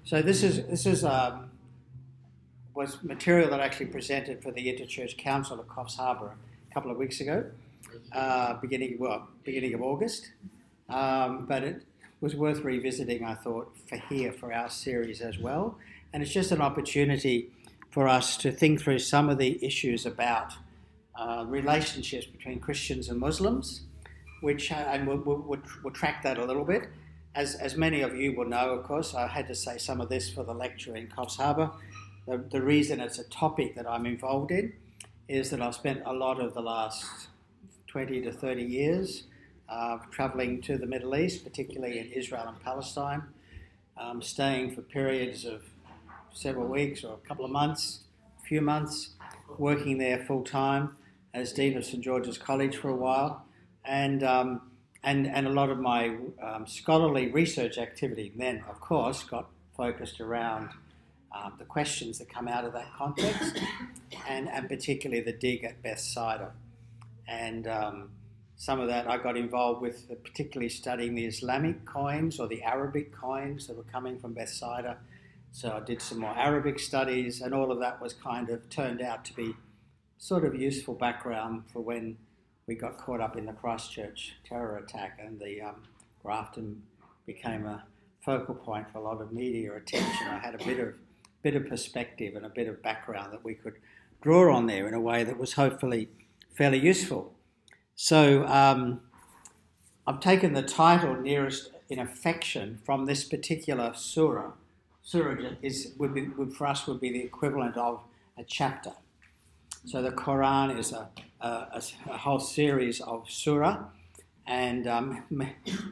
So this is was material that I actually presented for the Interchurch Council at Coffs Harbour a couple of weeks ago, beginning of August. But it was worth revisiting, I thought, for our series as well. And it's just an opportunity for us to think through some of the issues about relationships between Christians and Muslims, which and we'll track that a little bit. As many of you will know, of course, I had to say some of this for the lecture in Coffs Harbour. The reason it's a topic that I'm involved in is that I've spent a lot of the last 20 to 30 years travelling to the Middle East, particularly in Israel and Palestine, staying for periods of several weeks or a couple of months, a few months, working there full time as Dean of St George's College for a while, and a lot of my scholarly research activity then, of course, got focused around the questions that come out of that context, and particularly the dig at Bethsaida. And some of that I got involved with, particularly studying the Islamic coins or the Arabic coins that were coming from Bethsaida. So I did some more Arabic studies, and all of that was kind of turned out to be sort of useful background for when we got caught up in the Christchurch terror attack, and the Grafton became a focal point for a lot of media attention. I had a bit of perspective and a bit of background that we could draw on there in a way that was hopefully fairly useful. So I've taken the title Nearest in Affection from this particular surah. Surah would be the equivalent of a chapter. So the Quran is a whole series of surah, and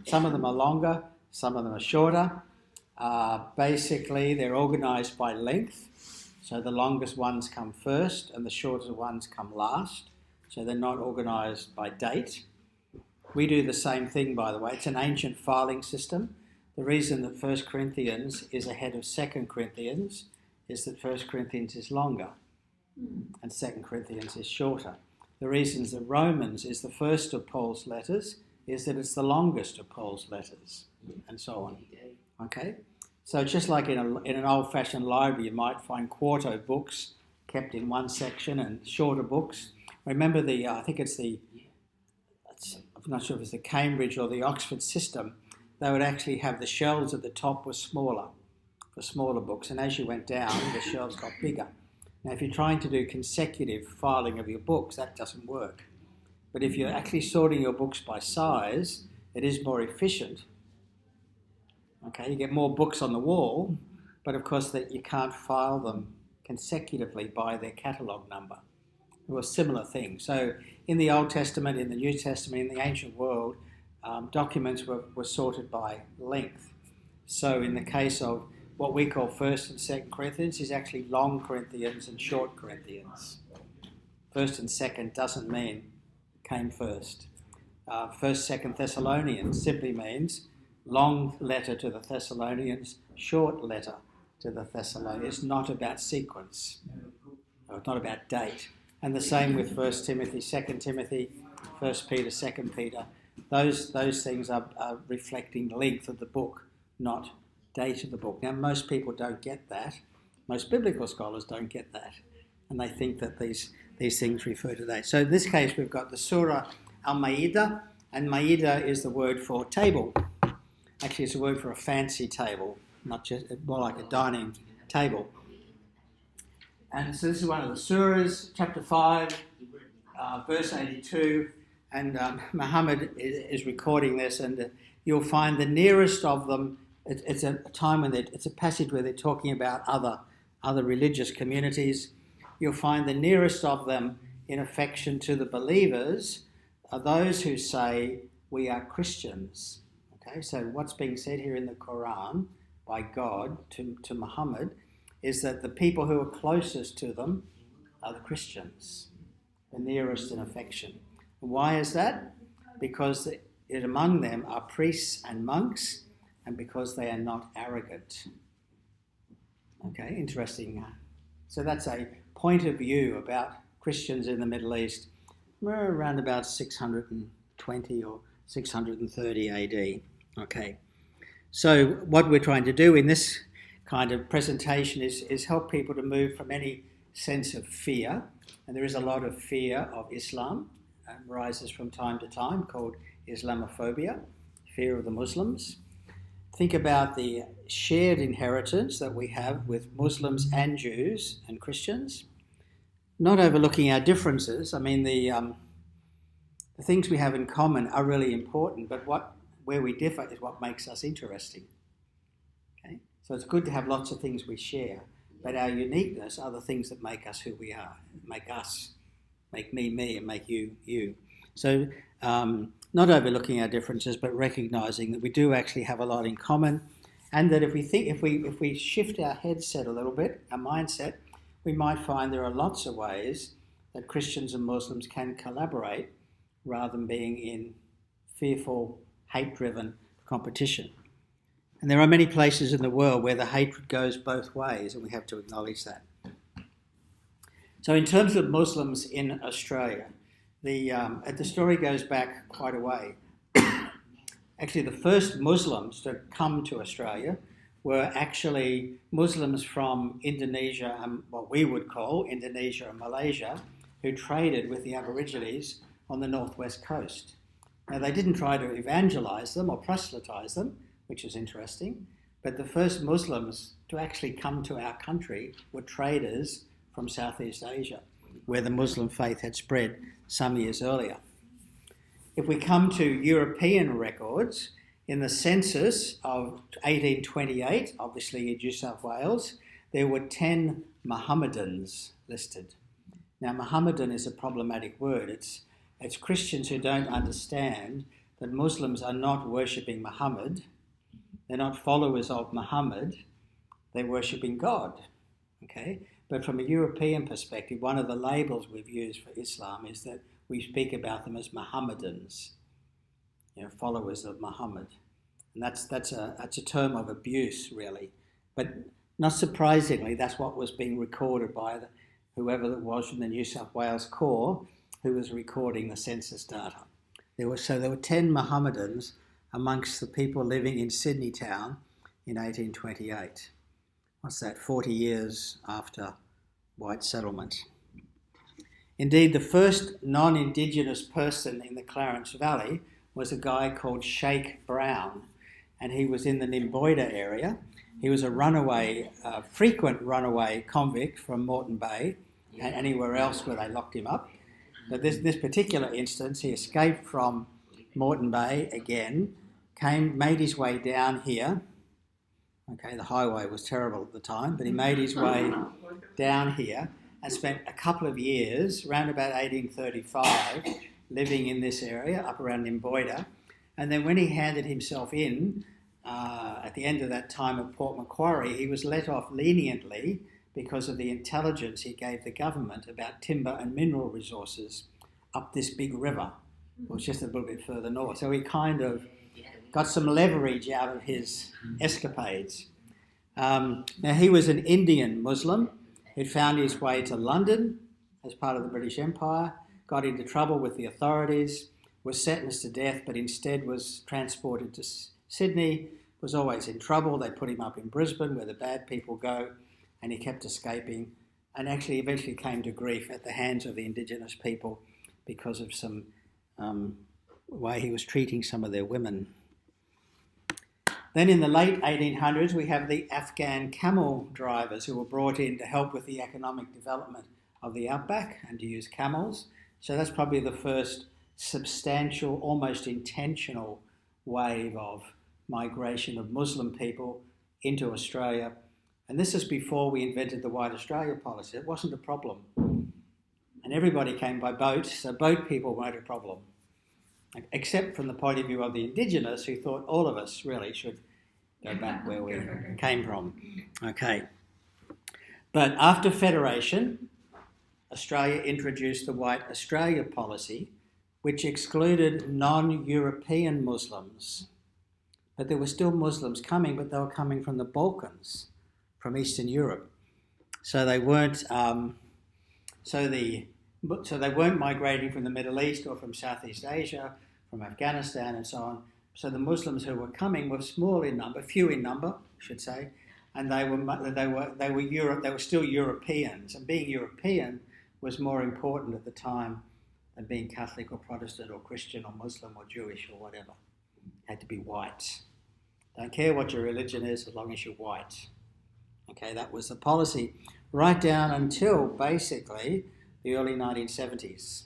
some of them are longer, some of them are shorter. Basically, they're organised by length, so the longest ones come first and the shortest ones come last, so they're not organised by date. We do the same thing, by the way. It's an ancient filing system. The reason that 1 Corinthians is ahead of 2 Corinthians is that 1 Corinthians is longer and 2 Corinthians is shorter. The reason that Romans is the first of Paul's letters is that it's the longest of Paul's letters, and so on. Okay? So just like in an old-fashioned library, you might find quarto books kept in one section and shorter books. Remember I'm not sure if it's the Cambridge or the Oxford system, they would actually have the shelves at the top were smaller, for smaller books, and as you went down, the shelves got bigger. Now, if you're trying to do consecutive filing of your books, that doesn't work. But if you're actually sorting your books by size, it is more efficient. Okay, you get more books on the wall, but of course that you can't file them consecutively by their catalogue number. It was a similar thing. So in the Old Testament, in the New Testament, in the ancient world, documents were sorted by length. So in the case of what we call 1st and 2nd Corinthians is actually long Corinthians and short Corinthians. 1st and 2nd doesn't mean came first. 1st, 2nd Thessalonians simply means long letter to the Thessalonians, short letter to the Thessalonians. It's not about sequence. It's not about date. And the same with 1 Timothy, 2 Timothy, 1 Peter, 2 Peter. Those things are reflecting length of the book, not date of the book. Now, most people don't get that. Most biblical scholars don't get that. And they think that these things refer to that. So in this case, we've got the Surah Al-Ma'idah, and Ma'idah is the word for table. Actually, it's a word for a fancy table, more like a dining table. And so this is one of the surahs, chapter 5, verse 82. And Muhammad is recording this, and you'll find the nearest of them. It's a time when it's a passage where they're talking about other religious communities. You'll find the nearest of them in affection to the believers are those who say we are Christians. Okay, so what's being said here in the Quran by God to Muhammad is that the people who are closest to them are the Christians, the nearest in affection. And why is that? Because among them are priests and monks, and because they are not arrogant. Okay, interesting. So that's a point of view about Christians in the Middle East. We're around about 620 or 630 AD. Okay, so what we're trying to do in this kind of presentation is help people to move from any sense of fear, and there is a lot of fear of Islam, rises from time to time, called Islamophobia, fear of the Muslims. Think about the shared inheritance that we have with Muslims and Jews and Christians, not overlooking our differences. I mean, the things we have in common are really important, but where we differ is what makes us interesting. Okay? So it's good to have lots of things we share, but our uniqueness are the things that make us who we are, make us, make me, and make you. So not overlooking our differences, but recognising that we do actually have a lot in common, and that if we shift our headset a little bit, our mindset, we might find there are lots of ways that Christians and Muslims can collaborate rather than being in fearful, hate-driven competition. And there are many places in the world where the hatred goes both ways, and we have to acknowledge that. So in terms of Muslims in Australia, the story goes back quite a way. Actually, the first Muslims to come to Australia were actually Muslims from Indonesia and what we would call Indonesia and Malaysia, who traded with the Aborigines on the northwest coast. Now, they didn't try to evangelise them or proselytise them, which is interesting, but the first Muslims to actually come to our country were traders from Southeast Asia, where the Muslim faith had spread some years earlier. If we come to European records, in the census of 1828, obviously in New South Wales, there were 10 Mohammedans listed. Now, Mohammedan is a problematic word. It's Christians who don't understand that Muslims are not worshipping Muhammad. They're not followers of Muhammad. They're worshipping God. Okay? But from a European perspective, one of the labels we've used for Islam is that we speak about them as Mohammedans, followers of Muhammad. And that's a term of abuse, really. But not surprisingly, that's what was being recorded by whoever it was from the New South Wales Corps who was recording the census data. There were 10 Mohammedans amongst the people living in Sydney town in 1828. What's that, 40 years after white settlement. Indeed, the first non-Indigenous person in the Clarence Valley was a guy called Sheikh Brown, and he was in the Nimboida area. He was a frequent runaway convict from Moreton Bay and anywhere else where they locked him up. But this particular instance, he escaped from Moreton Bay again, made his way down here. Okay, the highway was terrible at the time, but he made his way down here and spent a couple of years, around about 1835, living in this area, up around Nimboida. And then when he handed himself in, at the end of that time at Port Macquarie, he was let off leniently because of the intelligence he gave the government about timber and mineral resources up this big river. It was just a little bit further north. So he kind of got some leverage out of his escapades. Now, he was an Indian Muslim. He'd found his way to London as part of the British Empire, got into trouble with the authorities, was sentenced to death, but instead was transported to Sydney, was always in trouble. They put him up in Brisbane, where the bad people go, and he kept escaping, and actually eventually came to grief at the hands of the Indigenous people because of some way he was treating some of their women. Then in the late 1800s, we have the Afghan camel drivers who were brought in to help with the economic development of the outback and to use camels. So that's probably the first substantial, almost intentional wave of migration of Muslim people into Australia. And this is before we invented the White Australia policy. It wasn't a problem. And everybody came by boat, so boat people weren't a problem. Except from the point of view of the Indigenous, who thought all of us really should go back where we came from. Okay. But after Federation, Australia introduced the White Australia policy, which excluded non-European Muslims. But there were still Muslims coming, but they were coming from the Balkans, from Eastern Europe. So they weren't So they weren't migrating from the Middle East or from Southeast Asia, from Afghanistan and so on. So the Muslims who were coming were small in number, few in number, I should say, and they were still Europeans, and being European was more important at the time than being Catholic or Protestant or Christian or Muslim or Jewish or whatever. Had to be white. Don't care what your religion is as long as you're white. Okay, that was the policy right down until basically the early 1970s.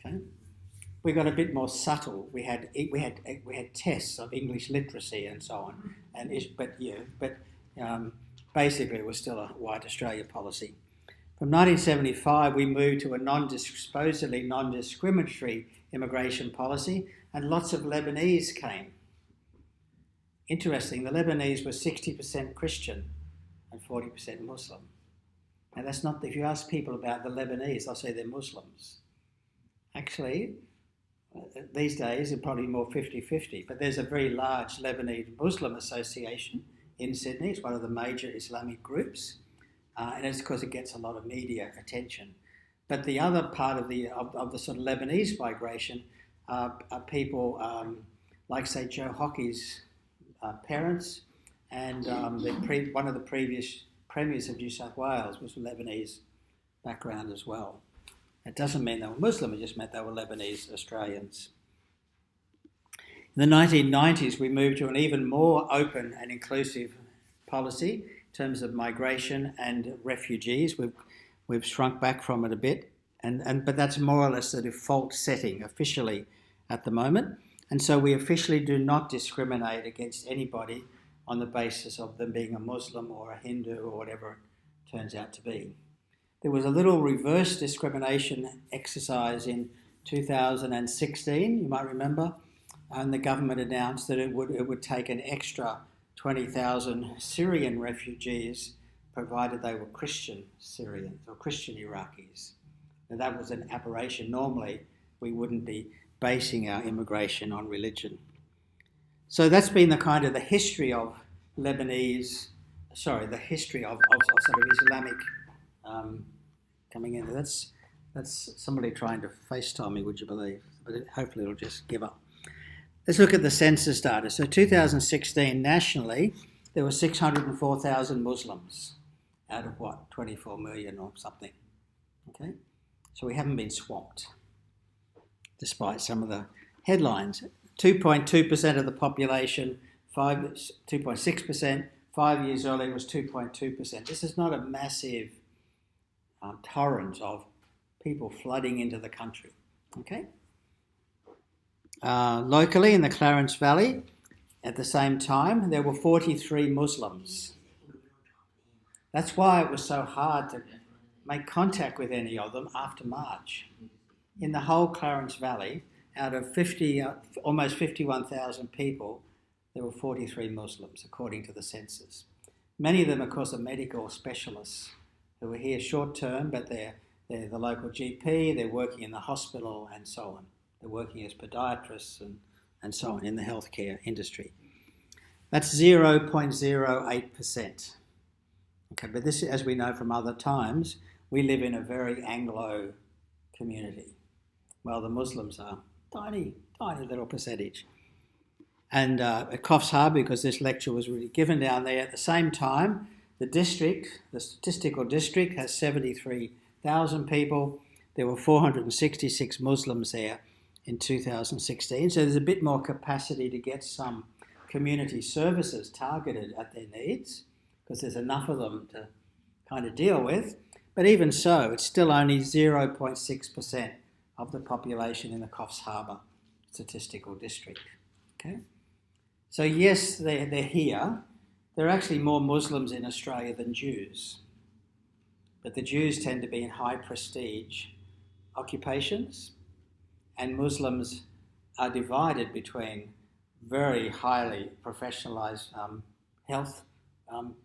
Okay, we got a bit more subtle. We had tests of English literacy and so on, but basically it was still a white Australia policy. From 1975, we moved to a supposedly non-discriminatory immigration policy, and lots of Lebanese came. Interesting, the Lebanese were 60% Christian and 40% Muslim. Now that's not, if you ask people about the Lebanese, they'll say they're Muslims. Actually, these days it's probably more 50-50, but there's a very large Lebanese Muslim association in Sydney. It's one of the major Islamic groups, and it's because it gets a lot of media attention. But the other part of the sort of Lebanese migration are people like, say, Joe Hockey's parents, and one of the previous premiers of New South Wales was Lebanese background as well. It doesn't mean they were Muslim, it just meant they were Lebanese Australians. In the 1990s, we moved to an even more open and inclusive policy in terms of migration and refugees. We've shrunk back from it a bit, but that's more or less the default setting officially at the moment. And so we officially do not discriminate against anybody on the basis of them being a Muslim or a Hindu or whatever it turns out to be. There was a little reverse discrimination exercise in 2016, you might remember, and the government announced that it would take an extra 20,000 Syrian refugees provided they were Christian Syrians or Christian Iraqis. Now that was an aberration. Normally we wouldn't be basing our immigration on religion. So that's been the kind of the history of the history of sort of Islamic coming in. That's somebody trying to FaceTime me, would you believe? But hopefully it'll just give up. Let's look at the census data. So 2016 nationally, there were 604,000 Muslims out of 24 million or something. Okay, so we haven't been swamped, despite some of the headlines. 2.2% of the population, 2.6%. 5 years earlier was 2.2%. This is not a massive torrent of people flooding into the country. Okay. Locally in the Clarence Valley, at the same time, there were 43 Muslims. That's why it was so hard to make contact with any of them after March. In the whole Clarence Valley, out of almost 51,000 people, there were 43 Muslims, according to the census. Many of them, of course, are medical specialists who are here short term, but they're the local GP, they're working in the hospital and so on. They're working as podiatrists and so on in the healthcare industry. That's 0.08%. Okay, but this, as we know from other times, we live in a very Anglo community. Well, the Muslims are tiny little percentage. And at Coffs Harbour, because this lecture was really given down there, at the same time, the statistical district has 73,000 people. There were 466 Muslims there in 2016. So there's a bit more capacity to get some community services targeted at their needs, because there's enough of them to kind of deal with. But even so, it's still only 0.6% of the population in the Coffs Harbour statistical district. Okay, so yes, they're here. There are actually more Muslims in Australia than Jews, but the Jews tend to be in high prestige occupations, and Muslims are divided between very highly professionalised health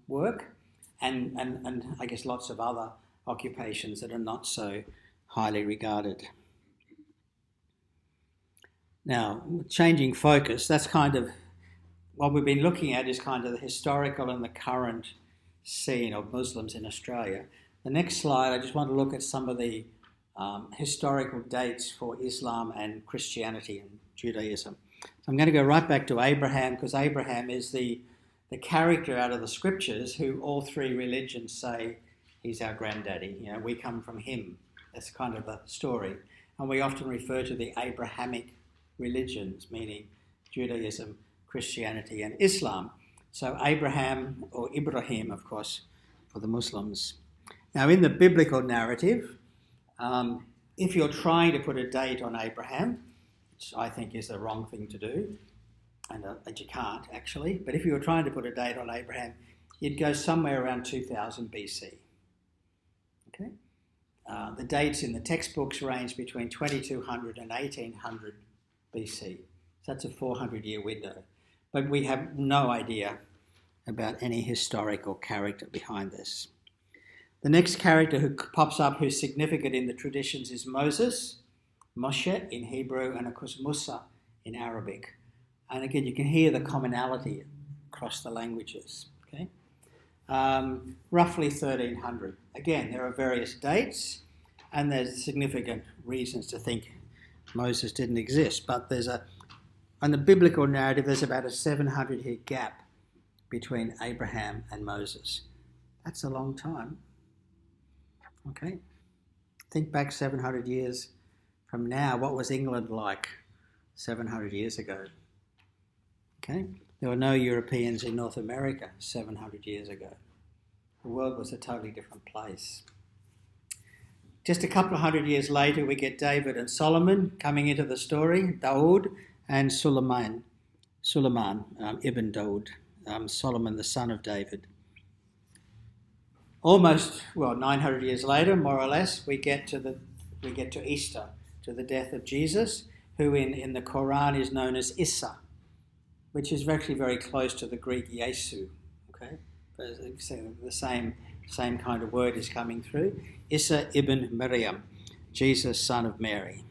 work and I guess lots of other occupations that are not so highly regarded. Now, changing focus, that's kind of what we've been looking at, is kind of the historical and the current scene of Muslims in Australia. The next slide, I just want to look at some of the historical dates for Islam and Christianity and Judaism. So I'm going to go right back to Abraham, because Abraham is the the character out of the scriptures who all three religions say he's our granddaddy. You know, we come from him. That's kind of the story. And we often refer to the Abrahamic religions, meaning Judaism, Christianity and Islam. So Abraham, or Ibrahim, of course, for the Muslims. Now, in the biblical narrative, if you're trying to put a date on Abraham, which I think is the wrong thing to do, and you can't actually, but if you were trying to put a date on Abraham, you'd go somewhere around 2000 BC. Okay? The dates in the textbooks range between 2200 and 1800 BC. So that's a 400-year window. But we have no idea about any historical character behind this. The next character who pops up who's significant in the traditions is Moses, Moshe in Hebrew, and of course Musa in Arabic. And again, you can hear the commonality across the languages. Okay, roughly 1300. Again, there are various dates, and there's significant reasons to think Moses didn't exist. But on the biblical narrative, there's about a 700-year gap between Abraham and Moses. That's a long time. Okay, think back 700 years from now. What was England like 700 years ago? Okay, there were no Europeans in North America 700 years ago. The world was a totally different place. Just a couple of hundred years later, we get David and Solomon coming into the story, Daud and Suleiman ibn Daud, Solomon the son of David. Almost, 900 years later, more or less, we get to Easter, to the death of Jesus, who in the Quran is known as Issa, which is actually very close to the Greek Yesu. Okay, the same kind of word is coming through. Issa ibn Maryam, Jesus, son of Mary.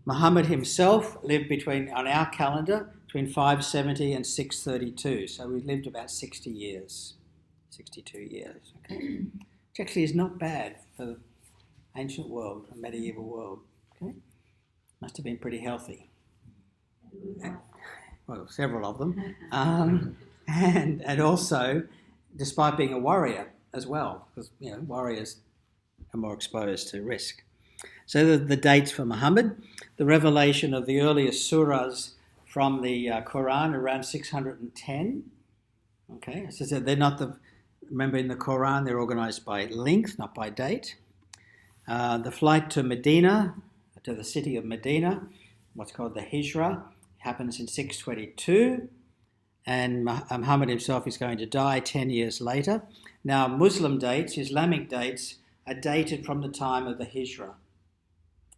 Muhammad himself lived on our calendar, between 570 and 632. So we lived about 60 years. 62 years, okay? Which actually is not bad for the ancient world, the medieval world, okay? Must have been pretty healthy. Well, several of them. And also, despite being a warrior as well, because, warriors are more exposed to risk. So the dates for Muhammad, the revelation of the earliest surahs from the Quran around 610. Okay, as I said, they're not remember in the Quran, they're organised by length, not by date. The flight to Medina, to the city of Medina, what's called the Hijrah, happens in 622. And Muhammad himself is going to die 10 years later. Now, Muslim dates, Islamic dates, are dated from the time of the Hijrah.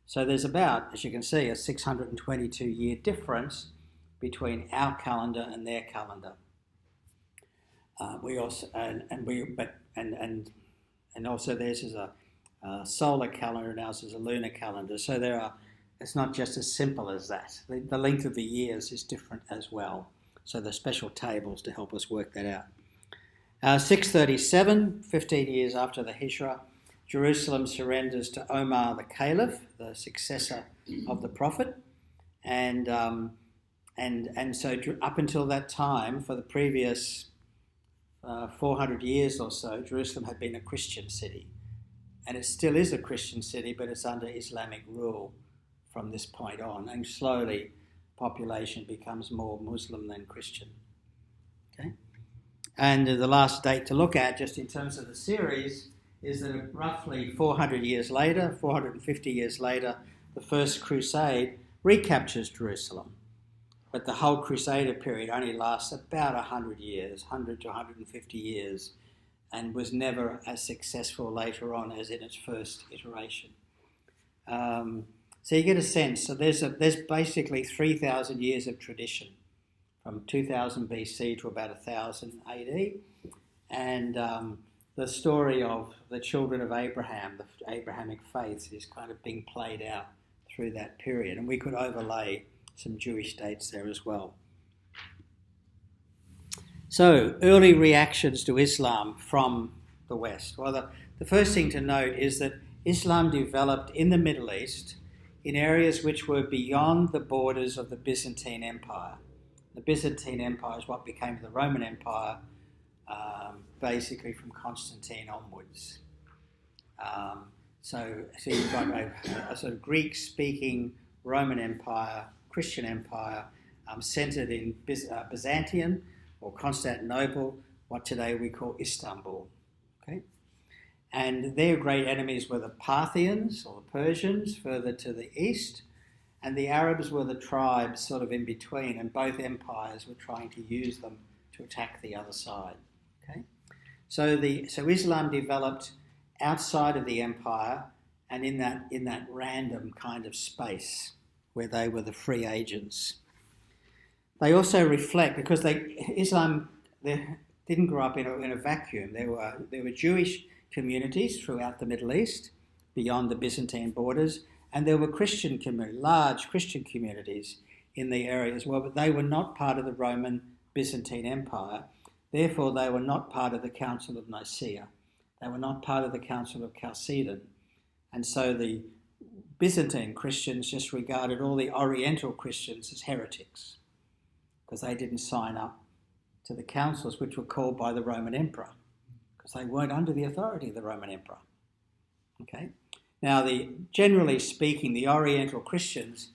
So there's about, as you can see, a 622-year difference between our calendar and their calendar. We also and also theirs is a solar calendar and ours is a lunar calendar. So it's not just as simple as that. The length of the years is different as well. So there's special tables to help us work that out. 637, 15 years after the Hijrah, Jerusalem surrenders to Omar the Caliph, the successor of the Prophet, and so up until that time, for the previous 400 years or so, Jerusalem had been a Christian city. And it still is a Christian city, but it's under Islamic rule from this point on. And slowly, population becomes more Muslim than Christian. Okay? And the last date to look at, just in terms of the series, is that roughly 400 years later, 450 years later, the First Crusade recaptures Jerusalem. But the whole Crusader period only lasts about 100 years, 100 to 150 years, and was never as successful later on as in its first iteration. So you get a sense. So there's basically 3,000 years of tradition, from 2000 BC to about 1000 AD, and the story of the children of Abraham, the Abrahamic faith, is kind of being played out through that period, and we could overlay some Jewish dates there as well. So, early reactions to Islam from the West. Well, the first thing to note is that Islam developed in the Middle East in areas which were beyond the borders of the Byzantine Empire. The Byzantine Empire is what became the Roman Empire, basically from Constantine onwards. So you've got a sort of Greek-speaking Roman Empire, Christian Empire, centred in Byzantium or Constantinople, what today we call Istanbul. Okay, and their great enemies were the Parthians or the Persians further to the east, and the Arabs were the tribes sort of in between, and both empires were trying to use them to attack the other side. Okay, so Islam developed outside of the empire and in that random kind of space where they were the free agents. They also reflect, because Islam didn't grow up in a vacuum. There were Jewish communities throughout the Middle East, beyond the Byzantine borders, and there were large Christian communities in the area as well, but they were not part of the Roman Byzantine Empire. Therefore, they were not part of the Council of Nicaea. They were not part of the Council of Chalcedon. And so the Byzantine Christians just regarded all the Oriental Christians as heretics because they didn't sign up to the councils, which were called by the Roman Emperor, because they weren't under the authority of the Roman Emperor. Okay. Now, generally speaking, the Oriental Christians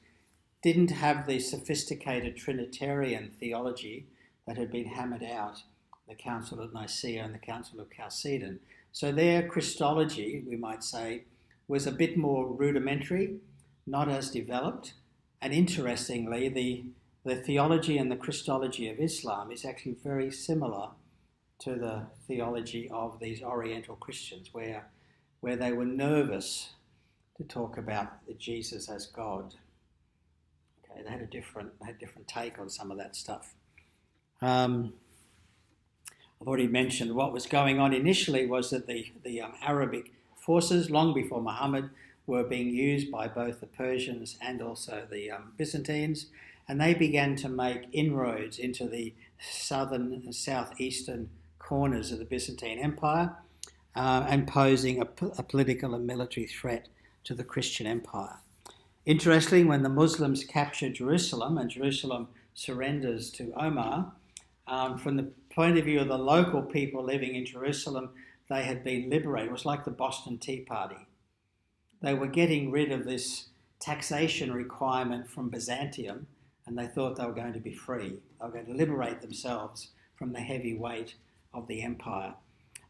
didn't have the sophisticated Trinitarian theology that had been hammered out the Council of Nicaea and the Council of Chalcedon. So their Christology, we might say, was a bit more rudimentary, not as developed. And interestingly, the theology and the Christology of Islam is actually very similar to the theology of these Oriental Christians, where they were nervous to talk about Jesus as God. Okay, they had a different take on some of that stuff. I've already mentioned what was going on initially was that the Arabic forces, long before Muhammad, were being used by both the Persians and also the Byzantines, and they began to make inroads into the southern and southeastern corners of the Byzantine Empire, and posing a political and military threat to the Christian Empire. Interestingly, when the Muslims captured Jerusalem and Jerusalem surrenders to Omar, from the point of view of the local people living in Jerusalem, they had been liberated. It was like the Boston Tea Party. They were getting rid of this taxation requirement from Byzantium, and they thought they were going to be free. They were going to liberate themselves from the heavy weight of the empire.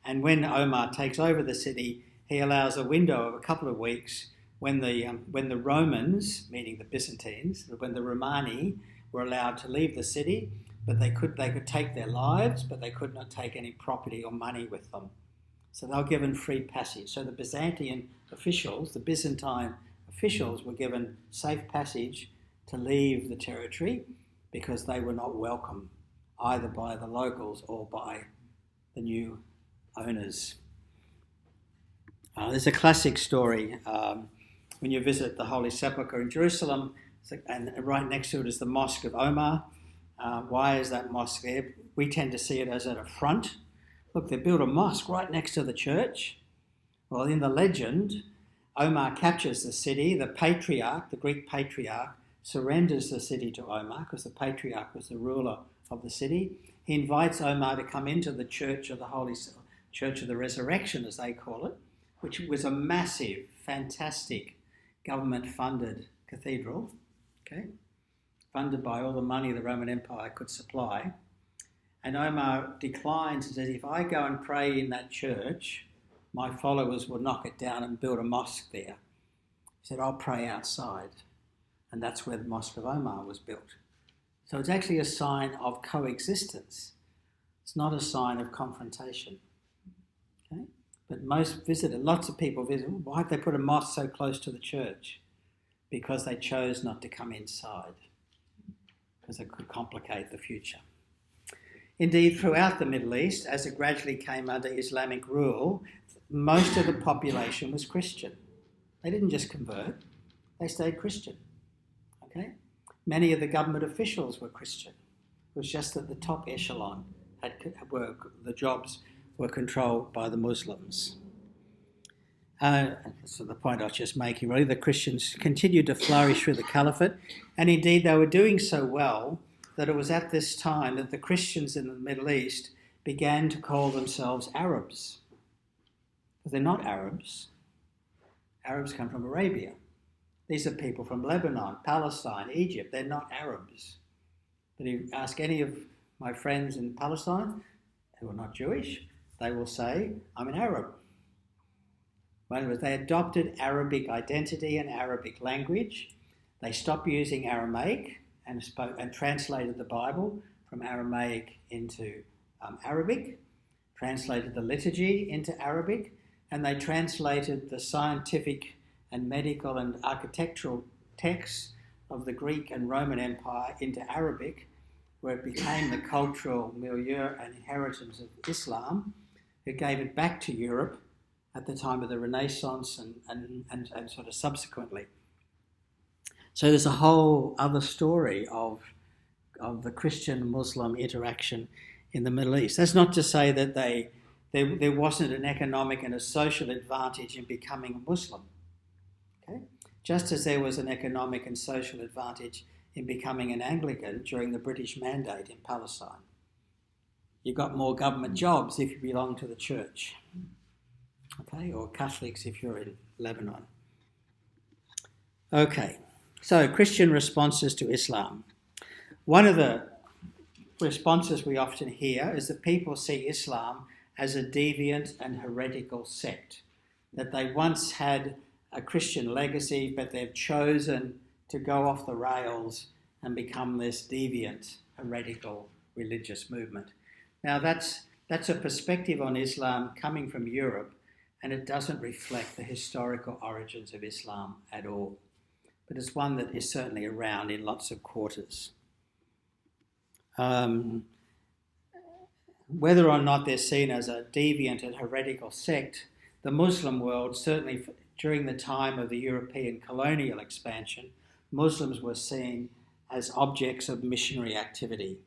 And when Omar takes over the city, he allows a window of a couple of weeks when the Romans, meaning the Byzantines, when the Romani were allowed to leave the city, but they could take their lives, but they could not take any property or money with them. So they were given free passage. So the Byzantine officials were given safe passage to leave the territory because they were not welcome either by the locals or by the new owners. There's a classic story when you visit the Holy Sepulchre in Jerusalem, and right next to it is the Mosque of Omar. Why is that mosque there? We tend to see it as an affront. Look, they built a mosque right next to the church. Well, in the legend, Omar captures the city. The patriarch, the Greek patriarch, surrenders the city to Omar because the patriarch was the ruler of the city. He invites Omar to come into the Church of the Church of the Resurrection, as they call it, which was a massive, fantastic, government-funded cathedral, okay, funded by all the money the Roman Empire could supply. And Omar declines and says, if I go and pray in that church, my followers will knock it down and build a mosque there. He said, I'll pray outside. And that's where the Mosque of Omar was built. So it's actually a sign of coexistence. It's not a sign of confrontation. Okay? But lots of people visit. Why did they put a mosque so close to the church? Because they chose not to come inside, because it could complicate the future. Indeed, throughout the Middle East, as it gradually came under Islamic rule, most of the population was Christian. They didn't just convert, they stayed Christian. Okay? Many of the government officials were Christian. It was just that the top echelon the jobs were controlled by the Muslims. So the point I was just making, really, the Christians continued to flourish through the caliphate, and indeed they were doing so well that it was at this time that the Christians in the Middle East began to call themselves Arabs. But they're not Arabs. Arabs come from Arabia. These are people from Lebanon, Palestine, Egypt. They're not Arabs. But if you ask any of my friends in Palestine who are not Jewish, they will say, I'm an Arab. In other words, they adopted Arabic identity and Arabic language. They stopped using Aramaic and translated the Bible from Aramaic into Arabic, translated the liturgy into Arabic, and they translated the scientific and medical and architectural texts of the Greek and Roman Empire into Arabic, where it became the cultural milieu and inheritance of Islam, who gave it back to Europe at the time of the Renaissance and sort of subsequently. So there's a whole other story of the Christian-Muslim interaction in the Middle East. That's not to say that there wasn't an economic and a social advantage in becoming a Muslim. Okay? Just as there was an economic and social advantage in becoming an Anglican during the British Mandate in Palestine. You got more government jobs if you belong to the church. Okay, or Catholics if you're in Lebanon. Okay, so Christian responses to Islam. One of the responses we often hear is that people see Islam as a deviant and heretical sect, that they once had a Christian legacy, but they've chosen to go off the rails and become this deviant, heretical religious movement. Now that's a perspective on Islam coming from Europe, and it doesn't reflect the historical origins of Islam at all. But it's one that is certainly around in lots of quarters. Whether or not they're seen as a deviant and heretical sect, the Muslim world, certainly during the time of the European colonial expansion, Muslims were seen as objects of missionary activity.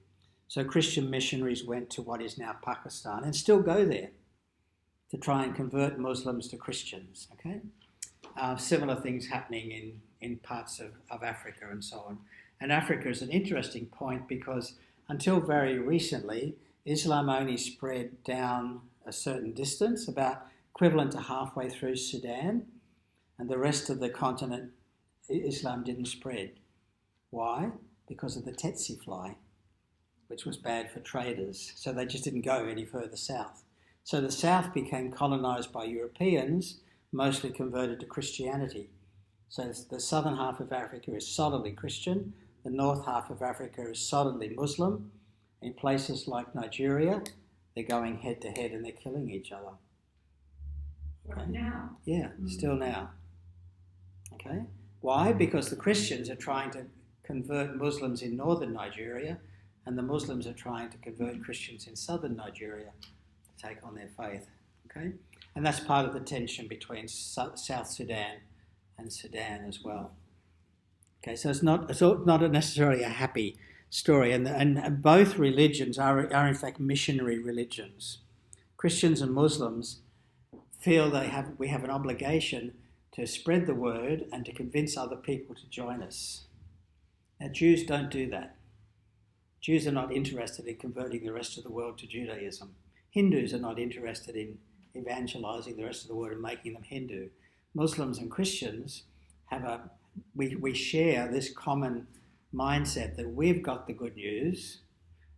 So Christian missionaries went to what is now Pakistan and still go there to try and convert Muslims to Christians. Okay, similar things happening in parts of Africa and so on. And Africa is an interesting point because until very recently, Islam only spread down a certain distance, about equivalent to halfway through Sudan, and the rest of the continent, Islam didn't spread. Why? Because of the tsetse fly, which was bad for traders, so they just didn't go any further south. So the south became colonised by Europeans, mostly converted to Christianity. So the southern half of Africa is solidly Christian, the north half of Africa is solidly Muslim. In places like Nigeria, they're going head to head and they're killing each other. Okay. Right now? Yeah, still now. Okay? Why? Because the Christians are trying to convert Muslims in northern Nigeria, and the Muslims are trying to convert Christians in southern Nigeria to take on their faith. Okay? And that's part of the tension between South Sudan and Sudan as well. Okay, so it's not necessarily a happy story, and both religions are in fact missionary religions. Christians and Muslims feel we have an obligation to spread the word and to convince other people to join us. Now, Jews don't do that. Jews are not interested in converting the rest of the world to Judaism. Hindus are not interested in evangelizing the rest of the world and making them Hindu. Muslims and Christians we share this common mindset that we've got the good news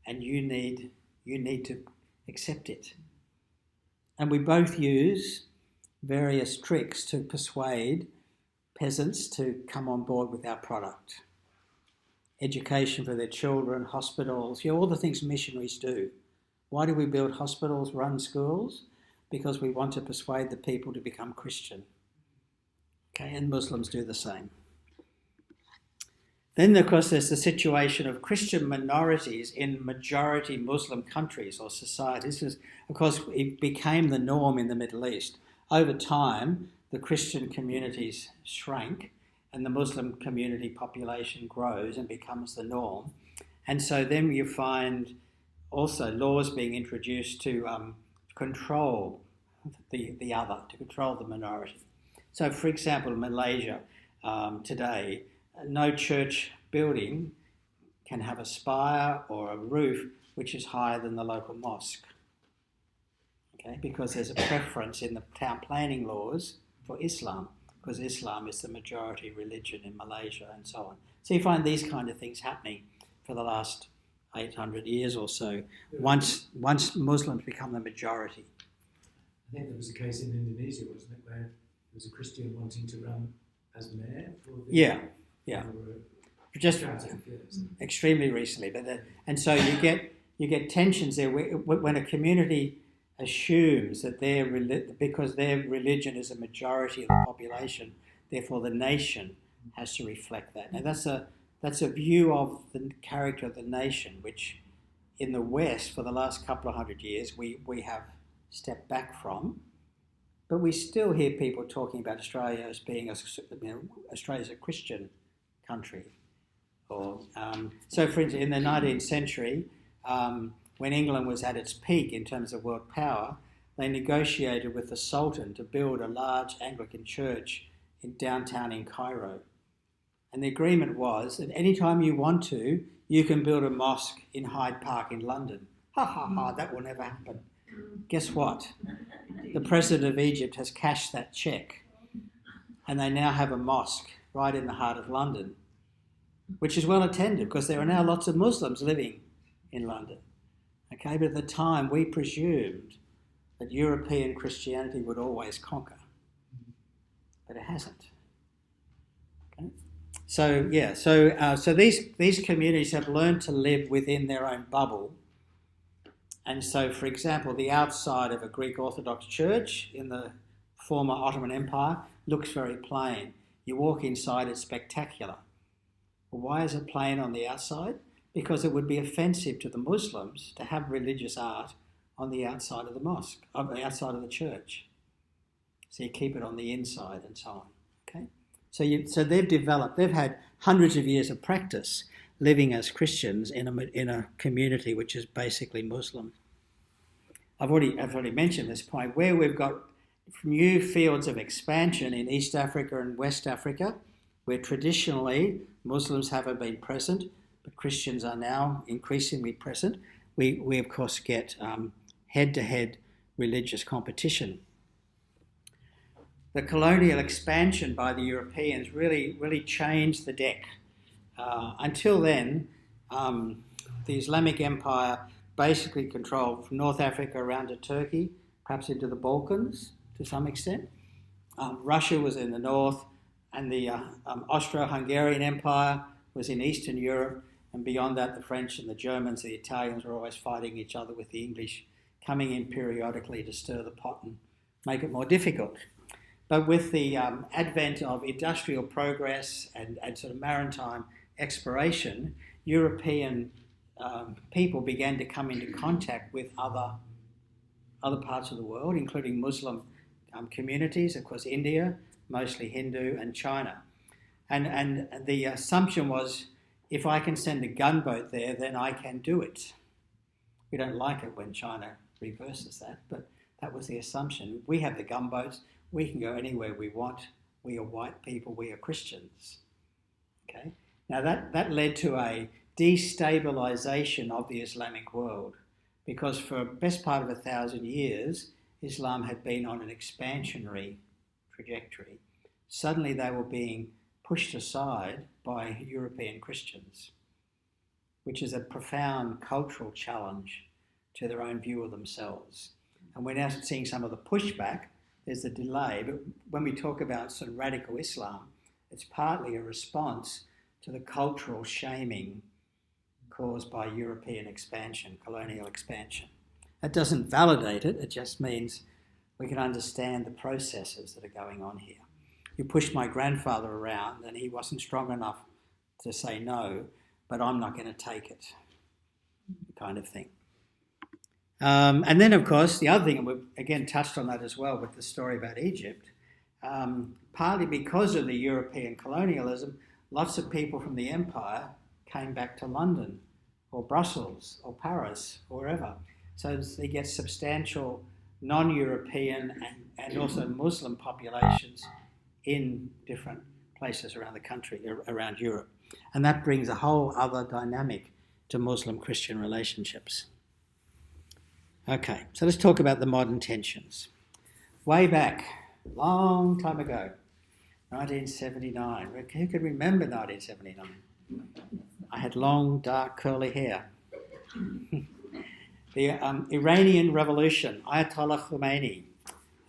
and you need to accept it. And we both use various tricks to persuade peasants to come on board with our product. Education for their children, hospitals, all the things missionaries do. Why do we build hospitals, run schools? Because we want to persuade the people to become Christian. Okay, and Muslims do the same. Then, of course, there's the situation of Christian minorities in majority Muslim countries or societies. This is, of course, it became the norm in the Middle East. Over time, the Christian communities shrank and the Muslim community population grows and becomes the norm. And so then you find also laws being introduced to control the other, to control the minority. So, for example, in Malaysia today, no church building can have a spire or a roof which is higher than the local mosque. Okay, because there's a preference in the town planning laws for Islam, because Islam is the majority religion in Malaysia and so on. So you find these kind of things happening for the last 800 years or so, once Muslims become the majority. I think there was a case in Indonesia, wasn't it, where there was a Christian wanting to run as mayor for the... Yeah. Just years. extremely recently. And so you get tensions there when a community assumes that because their religion is a majority of the population, therefore the nation has to reflect that. Now that's a view of the character of the nation, which in the West for the last couple of hundred years we have stepped back from, but we still hear people talking about Australia as being Australia's a Christian country. So for instance, in the 19th century, when England was at its peak in terms of world power, they negotiated with the Sultan to build a large Anglican church in downtown in Cairo. And the agreement was that any time you want to, you can build a mosque in Hyde Park in London. Ha ha ha, that will never happen. Guess what? The President of Egypt has cashed that cheque, and they now have a mosque right in the heart of London, which is well attended because there are now lots of Muslims living in London. Okay, but at the time we presumed that European Christianity would always conquer, but it hasn't. Okay, so these communities have learned to live within their own bubble, and so, for example, the outside of a Greek Orthodox church in the former Ottoman Empire looks very plain. You walk inside, it's spectacular. Well, why is it plain on the outside? Because it would be offensive to the Muslims to have religious art on the outside of the mosque, on the outside of the church. So you keep it on the inside and so on. Okay, so they've had hundreds of years of practice living as Christians in a community which is basically Muslim. I've already mentioned this point where we've got new fields of expansion in East Africa and West Africa, where traditionally Muslims haven't been present, but Christians are now increasingly present. We of course get head-to-head religious competition. The colonial expansion by the Europeans really changed the deck. Until then, the Islamic Empire basically controlled from North Africa around to Turkey, perhaps into the Balkans to some extent. Russia was in the north, and the Austro-Hungarian Empire was in Eastern Europe, and beyond that the French and the Germans, the Italians were always fighting each other with the English, coming in periodically to stir the pot and make it more difficult. But with the advent of industrial progress and sort of maritime exploration, European people began to come into contact with other parts of the world, including Muslim communities, of course India, mostly Hindu, and China. And the assumption was, if I can send a gunboat there, then I can do it. We don't like it when China reverses that, but that was the assumption. We have the gunboats, we can go anywhere we want. We are white people, we are Christians. Okay. Now that led to a destabilization of the Islamic world, because for the best part of 1,000 years, Islam had been on an expansionary trajectory. Suddenly they were being pushed aside by European Christians, which is a profound cultural challenge to their own view of themselves. And we're now seeing some of the pushback. There's a delay, but when we talk about sort of radical Islam, it's partly a response to the cultural shaming caused by European expansion, colonial expansion. That doesn't validate it, it just means we can understand the processes that are going on here. You pushed my grandfather around and he wasn't strong enough to say no, but I'm not going to take it, kind of thing. And then, of course, the other thing, and we've again touched on that as well with the story about Egypt, partly because of the European colonialism, lots of people from the empire came back to London or Brussels or Paris or wherever. So they get substantial non-European and also Muslim populations in different places around the country, around Europe. And that brings a whole other dynamic to Muslim-Christian relationships. Okay, so let's talk about the modern tensions. Way back, long time ago, 1979. Who could remember 1979? I had long, dark, curly hair. The Iranian Revolution, Ayatollah Khomeini,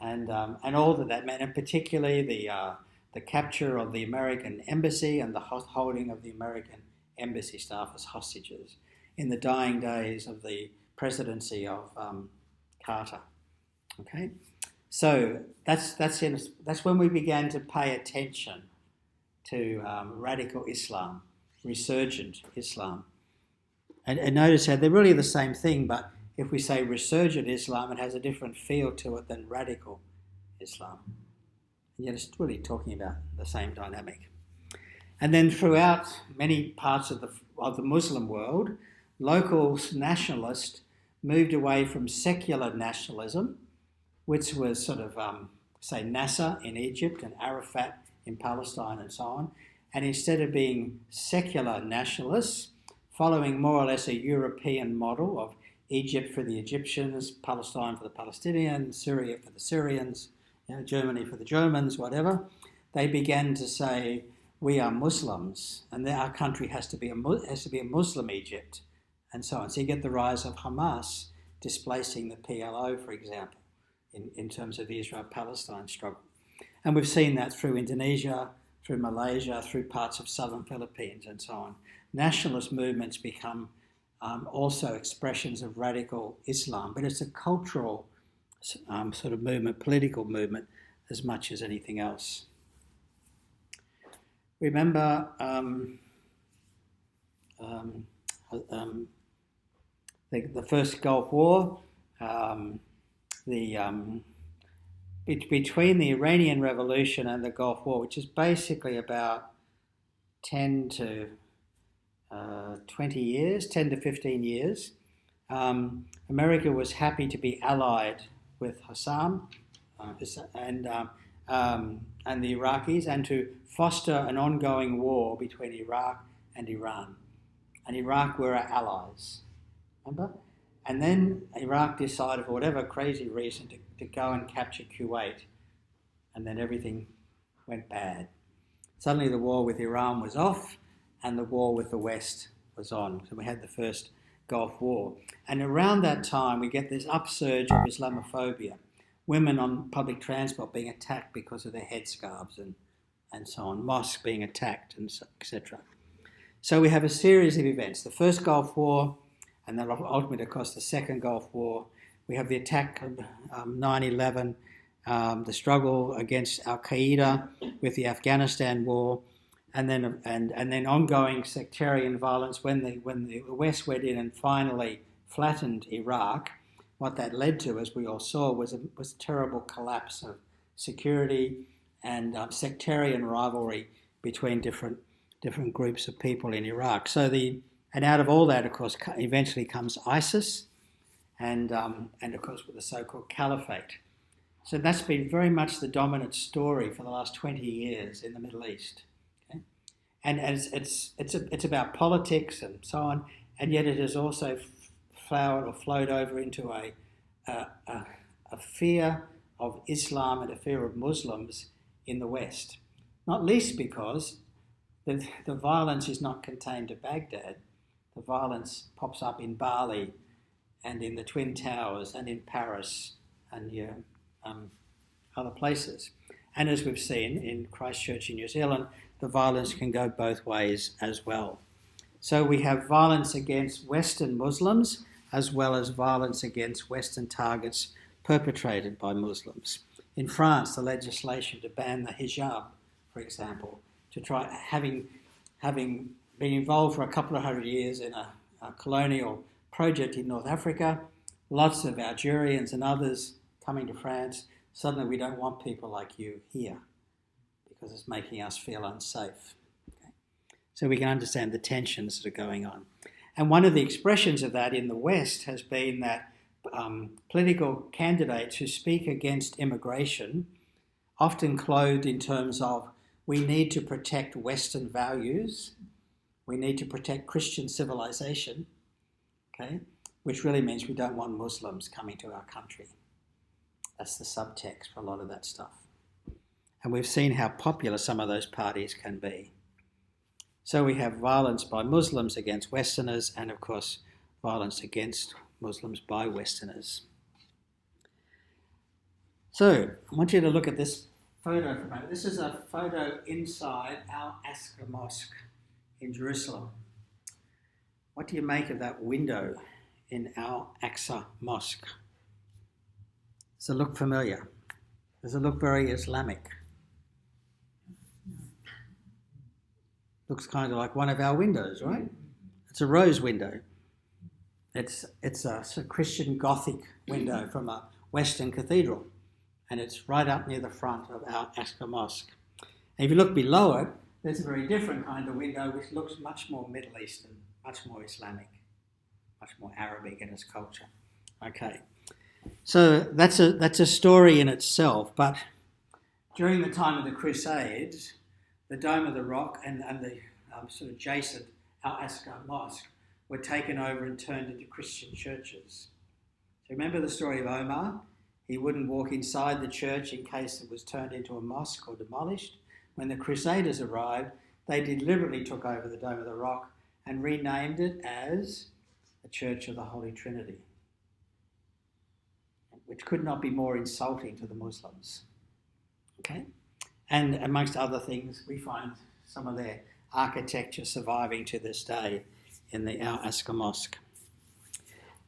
and all that meant, and particularly the capture of the American embassy and the holding of the American embassy staff as hostages in the dying days of the presidency of Carter. Okay, so that's when we began to pay attention to radical Islam, resurgent Islam. And notice how they're really the same thing, but if we say resurgent Islam, it has a different feel to it than radical Islam. And yet it's really talking about the same dynamic. And then throughout many parts of the Muslim world, local nationalists moved away from secular nationalism, which was sort of, say, Nasser in Egypt and Arafat in Palestine and so on, and instead of being secular nationalists, following more or less a European model of Egypt for the Egyptians, Palestine for the Palestinians, Syria for the Syrians, Germany for the Germans, whatever, they began to say, we are Muslims, and our country has to be a Muslim Egypt, and so on. So you get the rise of Hamas displacing the PLO, for example, in terms of the Israel-Palestine struggle. And we've seen that through Indonesia, through Malaysia, through parts of southern Philippines, and so on. Nationalist movements become also expressions of radical Islam, but it's a cultural sort of movement, political movement, as much as anything else. Remember the first Gulf War, between the Iranian Revolution and the Gulf War, which is basically about 10 to 20 years, 10 to 15 years, America was happy to be allied with Hassan and the Iraqis, and to foster an ongoing war between Iraq and Iran. And Iraq were our allies, remember? And then Iraq decided, for whatever crazy reason, to go and capture Kuwait, and then everything went bad. Suddenly the war with Iran was off, and the war with the West was on. So we had the first Gulf War. And around that time, we get this upsurge of Islamophobia. Women on public transport being attacked because of their headscarves and so on. Mosques being attacked, and etc. So we have a series of events. The first Gulf War, and then ultimately, of course, the second Gulf War. We have the attack of 9/11, the struggle against Al-Qaeda with the Afghanistan war, and then ongoing sectarian violence when the West went in and finally flattened Iraq. What that led to, as we all saw, was a terrible collapse of security and sectarian rivalry between different groups of people in Iraq. And out of all that, of course, eventually comes ISIS, and of course with the so-called caliphate. So that's been very much the dominant story for the last 20 years in the Middle East. Okay? And it's about politics and so on, and yet it has also flowered or flowed over into a fear of Islam and a fear of Muslims in the West. Not least because the violence is not contained to Baghdad. The violence pops up in Bali and in the Twin Towers and in Paris and other places. And as we've seen in Christchurch in New Zealand, the violence can go both ways as well. So we have violence against Western Muslims as well as violence against Western targets perpetrated by Muslims. In France, the legislation to ban the hijab, for example, to try having been involved for a couple of hundred years in a colonial project in North Africa, lots of Algerians and others coming to France. Suddenly we don't want people like you here because it's making us feel unsafe. Okay? So we can understand the tensions that are going on. And one of the expressions of that in the West has been that political candidates who speak against immigration, often clothed in terms of we need to protect Western values, We need to protect Christian civilization, okay, which really means we don't want Muslims coming to our country. That's the subtext for a lot of that stuff. And we've seen how popular some of those parties can be. So we have violence by Muslims against Westerners and, of course, violence against Muslims by Westerners. So I want you to look at this photo for a moment. This is a photo inside Al-Aqsa Mosque in Jerusalem. What do you make of that window in Al-Aqsa Mosque? Does it look familiar? Does it look very Islamic? Looks kind of like one of our windows, right? It's a rose window. It's a Christian Gothic window from a Western cathedral, and it's right up near the front of Al-Aqsa Mosque. And if you look below it, there's a very different kind of window which looks much more Middle Eastern, much more Islamic, much more Arabic in its culture. Okay, so that's a story in itself. But during the time of the Crusades, the Dome of the Rock and the sort of adjacent Al-Aqsa Mosque were taken over and turned into Christian churches. So remember the story of Omar? He wouldn't walk inside the church in case it was turned into a mosque or demolished. When the Crusaders arrived, they deliberately took over the Dome of the Rock and renamed it as the Church of the Holy Trinity, which could not be more insulting to the Muslims. Okay? And amongst other things, we find some of their architecture surviving to this day in the Al-Aqsa Mosque.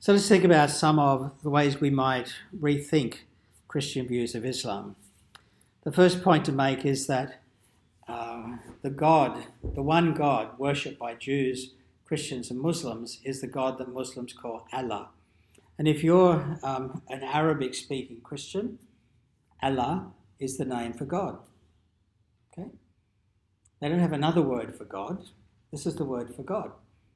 So let's think about some of the ways we might rethink Christian views of Islam. The first point to make is that the one God worshipped by Jews, Christians and Muslims is the God that Muslims call Allah. And if you're an Arabic-speaking Christian, Allah is the name for God. Okay? They don't have another word for God. This is the word for God.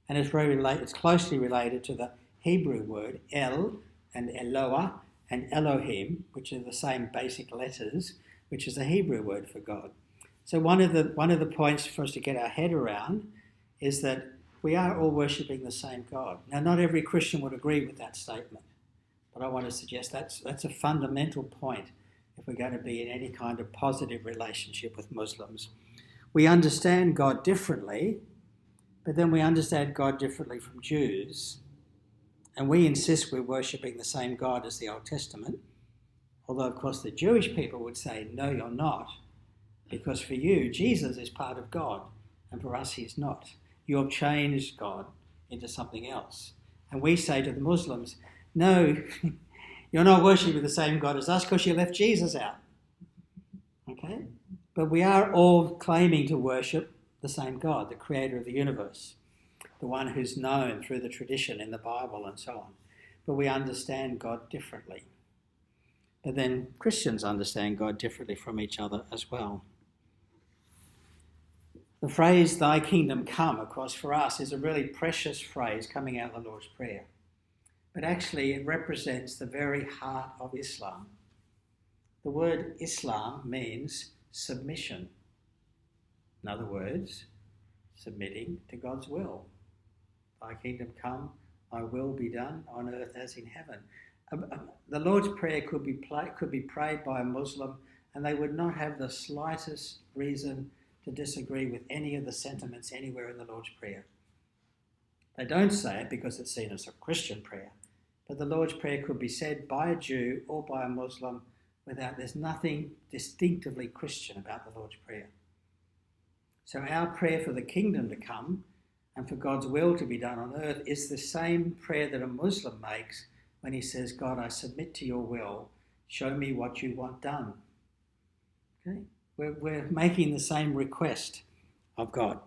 And it's closely related to the Hebrew word El and Eloah and Elohim, which are the same basic letters, which is the Hebrew word for God. So one of the points for us to get our head around is that we are all worshipping the same God. Now, not every Christian would agree with that statement, but I want to suggest that's a fundamental point if we're going to be in any kind of positive relationship with Muslims. We understand God differently, but then we understand God differently from Jews, and we insist we're worshipping the same God as the Old Testament, although, of course, the Jewish people would say, no, you're not, because for you, Jesus is part of God, and for us, he's not. You have changed God into something else. And we say to the Muslims, no, you're not worshipping the same God as us because you left Jesus out. Okay? But we are all claiming to worship the same God, the creator of the universe, the one who's known through the tradition in the Bible and so on. But we understand God differently. But then Christians understand God differently from each other as well. The phrase, thy kingdom come, of course, for us is a really precious phrase coming out of the Lord's Prayer. But actually it represents the very heart of Islam. The word Islam means submission. In other words, submitting to God's will. Thy kingdom come, thy will be done on earth as in heaven. The Lord's Prayer could be prayed by a Muslim and they would not have the slightest reason to disagree with any of the sentiments anywhere in the Lord's Prayer. They don't say it because it's seen as a Christian prayer, but the Lord's Prayer could be said by a Jew or by a Muslim there's nothing distinctively Christian about the Lord's Prayer. So our prayer for the kingdom to come and for God's will to be done on earth is the same prayer that a Muslim makes when he says, God, I submit to your will, show me what you want done. Okay? We're making the same request of God.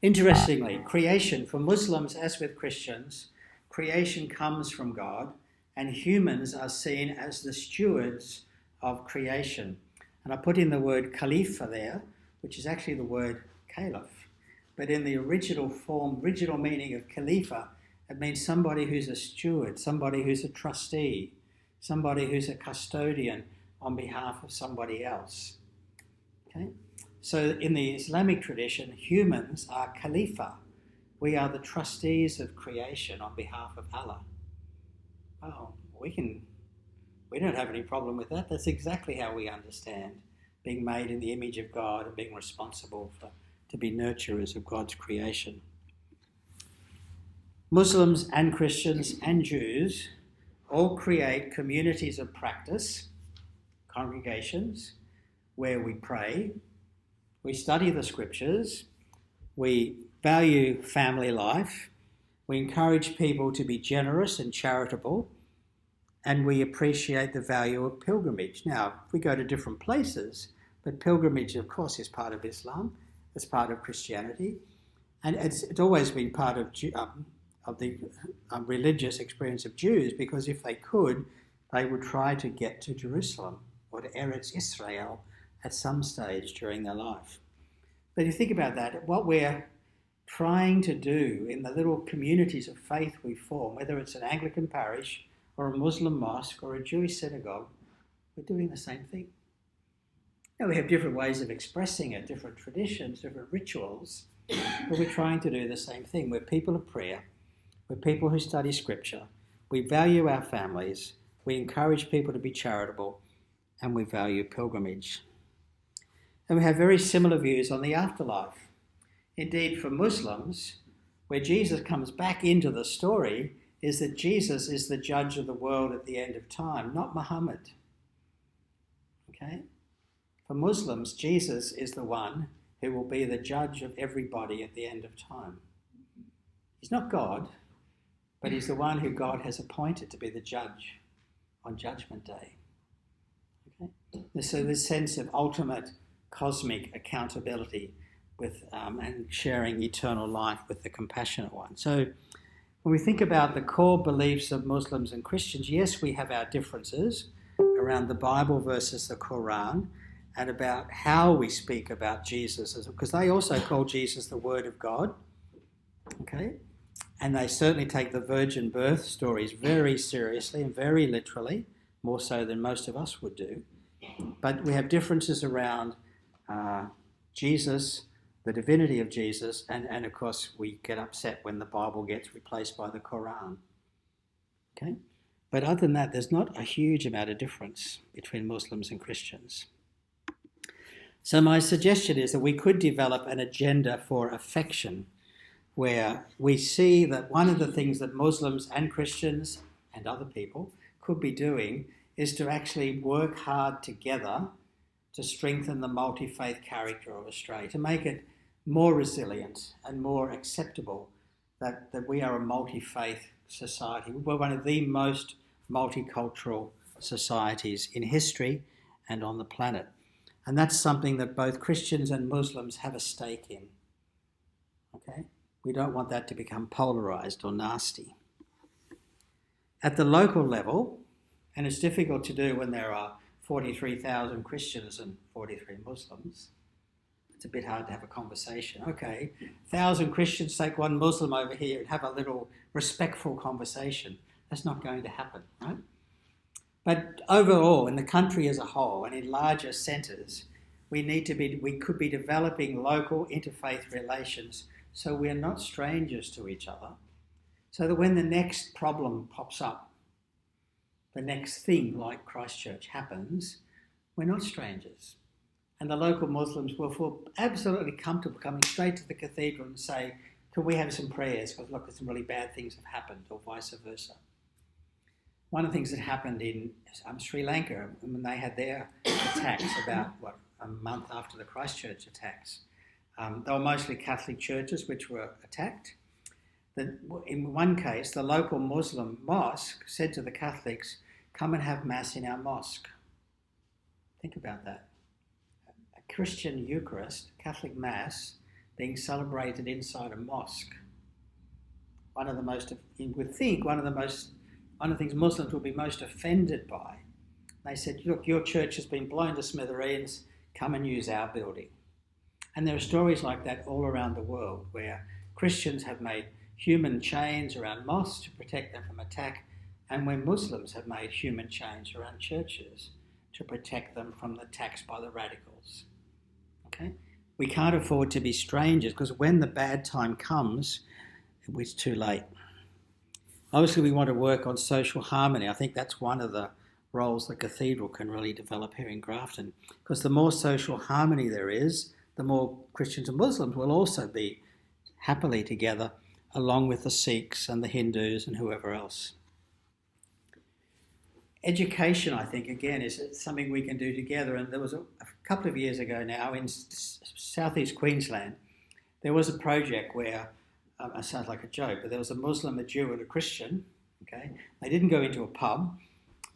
Interestingly, creation, for Muslims as with Christians, creation comes from God and humans are seen as the stewards of creation. And I put in the word Khalifa there, which is actually the word Caliph. But in the original meaning of Khalifa, it means somebody who's a steward, somebody who's a trustee, somebody who's a custodian on behalf of somebody else. Okay? So in the Islamic tradition, humans are Khalifa. We are the trustees of creation on behalf of Allah. Oh, we don't have any problem with that. That's exactly how we understand being made in the image of God and being responsible to be nurturers of God's creation. Muslims and Christians and Jews all create communities of practice, congregations, where we pray, we study the scriptures, we value family life, we encourage people to be generous and charitable, and we appreciate the value of pilgrimage. Now, we go to different places, but pilgrimage, of course, is part of Islam, it's part of Christianity, and it's always been part of the religious experience of Jews, because if they could, they would try to get to Jerusalem or to Eretz Israel at some stage during their life. But if you think about that, what we're trying to do in the little communities of faith we form, whether it's an Anglican parish or a Muslim mosque or a Jewish synagogue, we're doing the same thing. Now, we have different ways of expressing it, different traditions, different rituals, but we're trying to do the same thing. We're people of prayer, we're people who study scripture, we value our families, we encourage people to be charitable, and we value pilgrimage. And we have very similar views on the afterlife. Indeed, for Muslims, where Jesus comes back into the story, is that Jesus is the judge of the world at the end of time, not Muhammad. Okay? For Muslims, Jesus is the one who will be the judge of everybody at the end of time. He's not God, but he's the one who God has appointed to be the judge on Judgment Day. Okay? So this sense of ultimate cosmic accountability with and sharing eternal life with the compassionate one. So when we think about the core beliefs of Muslims and Christians, yes, we have our differences around the Bible versus the Quran and about how we speak about Jesus, because they also call Jesus the Word of God, okay? And they certainly take the virgin birth stories very seriously and very literally, more so than most of us would do. But we have differences around Jesus, the divinity of Jesus, and of course we get upset when the Bible gets replaced by the Quran. Okay? But other than that, there's not a huge amount of difference between Muslims and Christians. So my suggestion is that we could develop an agenda for affection where we see that one of the things that Muslims and Christians and other people could be doing is to actually work hard together to strengthen the multi-faith character of Australia, to make it more resilient and more acceptable that we are a multi-faith society. We're one of the most multicultural societies in history and on the planet. And that's something that both Christians and Muslims have a stake in. Okay? We don't want that to become polarised or nasty. At the local level, and it's difficult to do when there are 43,000 Christians and 43 Muslims. It's a bit hard to have a conversation. Okay, 1,000 Christians take one Muslim over here and have a little respectful conversation. That's not going to happen, right? But overall, in the country as a whole and in larger centres, we could be developing local interfaith relations so we're not strangers to each other, so that when the next problem pops up, the next thing like Christchurch happens, we're not strangers. And the local Muslims will feel absolutely comfortable coming straight to the cathedral and say, can we have some prayers? Because look, some really bad things have happened, or vice versa. One of the things that happened in Sri Lanka, when they had their attacks about, a month after the Christchurch attacks, they were mostly Catholic churches which were attacked. In one case, the local Muslim mosque said to the Catholics, come and have Mass in our mosque. Think about that. A Christian Eucharist, Catholic Mass, being celebrated inside a mosque. One of the things Muslims will be most offended by. They said, look, your church has been blown to smithereens, come and use our building. And there are stories like that all around the world where Christians have made human chains around mosques to protect them from attack, and when Muslims have made human chains around churches to protect them from the attacks by the radicals. Okay? We can't afford to be strangers, because when the bad time comes, it's too late. Obviously, we want to work on social harmony. I think that's one of the roles the Cathedral can really develop here in Grafton, because the more social harmony there is, the more Christians and Muslims will also be happily together, along with the Sikhs and the Hindus and whoever else. Education, I think, again, is something we can do together. And there was a couple of years ago now in southeast Queensland, there was a project where, it sounds like a joke, but there was a Muslim, a Jew and a Christian, okay? They didn't go into a pub,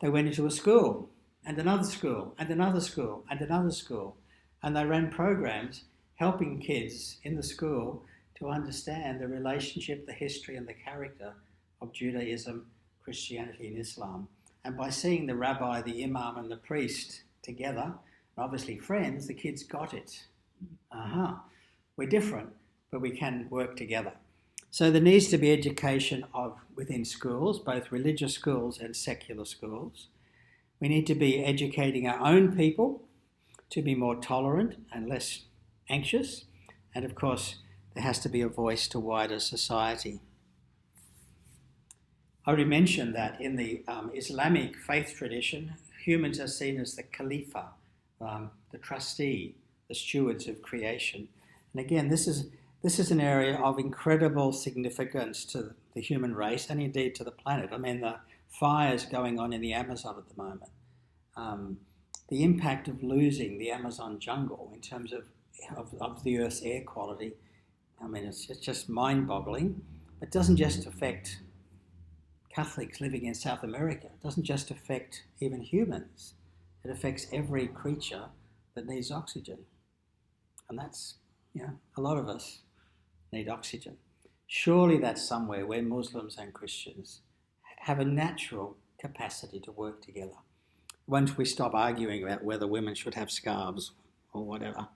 they went into a school, and another school, and another school, and another school. And they ran programs helping kids in the school to understand the relationship, the history and the character of Judaism, Christianity and Islam. And by seeing the rabbi, the imam and the priest together, obviously friends, the kids got it. We're different, but we can work together. So there needs to be education within schools, both religious schools and secular schools. We need to be educating our own people to be more tolerant and less anxious. And of course, there has to be a voice to wider society. I already mentioned that in the Islamic faith tradition, humans are seen as the Khalifa, the trustee, the stewards of creation. And again, this is an area of incredible significance to the human race and indeed to the planet. I mean, the fires going on in the Amazon at the moment, the impact of losing the Amazon jungle in terms of the Earth's air quality, I mean, it's just mind-boggling. It doesn't just affect Catholics living in South America. It doesn't just affect even humans. It affects every creature that needs oxygen. And that's, a lot of us need oxygen. Surely that's somewhere where Muslims and Christians have a natural capacity to work together. Once we stop arguing about whether women should have scarves or whatever.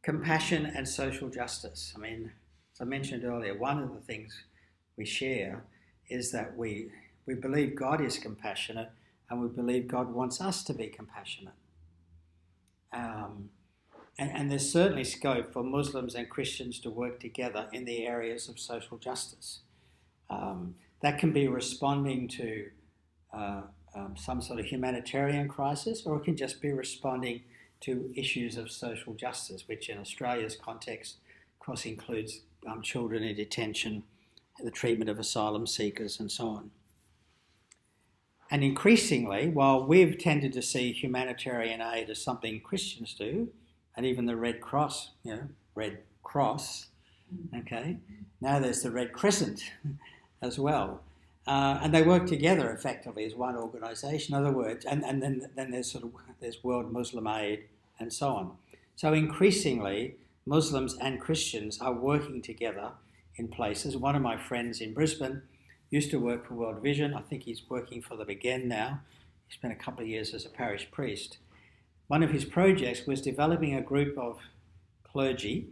Compassion and social justice. I mean, as I mentioned earlier, one of the things we share is that we believe God is compassionate and we believe God wants us to be compassionate. And there's certainly scope for Muslims and Christians to work together in the areas of social justice. That can be responding to some sort of humanitarian crisis, or it can just be responding to issues of social justice, which in Australia's context, of course, includes children in detention, the treatment of asylum seekers and so on. And increasingly, while we've tended to see humanitarian aid as something Christians do, and even the Red Cross, Red Cross, okay, now there's the Red Crescent as well. And they work together effectively as one organisation. In other words, and then there's World Muslim Aid and so on. So increasingly, Muslims and Christians are working together in places. One of my friends in Brisbane used to work for World Vision. I think he's working for them again now. He spent a couple of years as a parish priest. One of his projects was developing a group of clergy,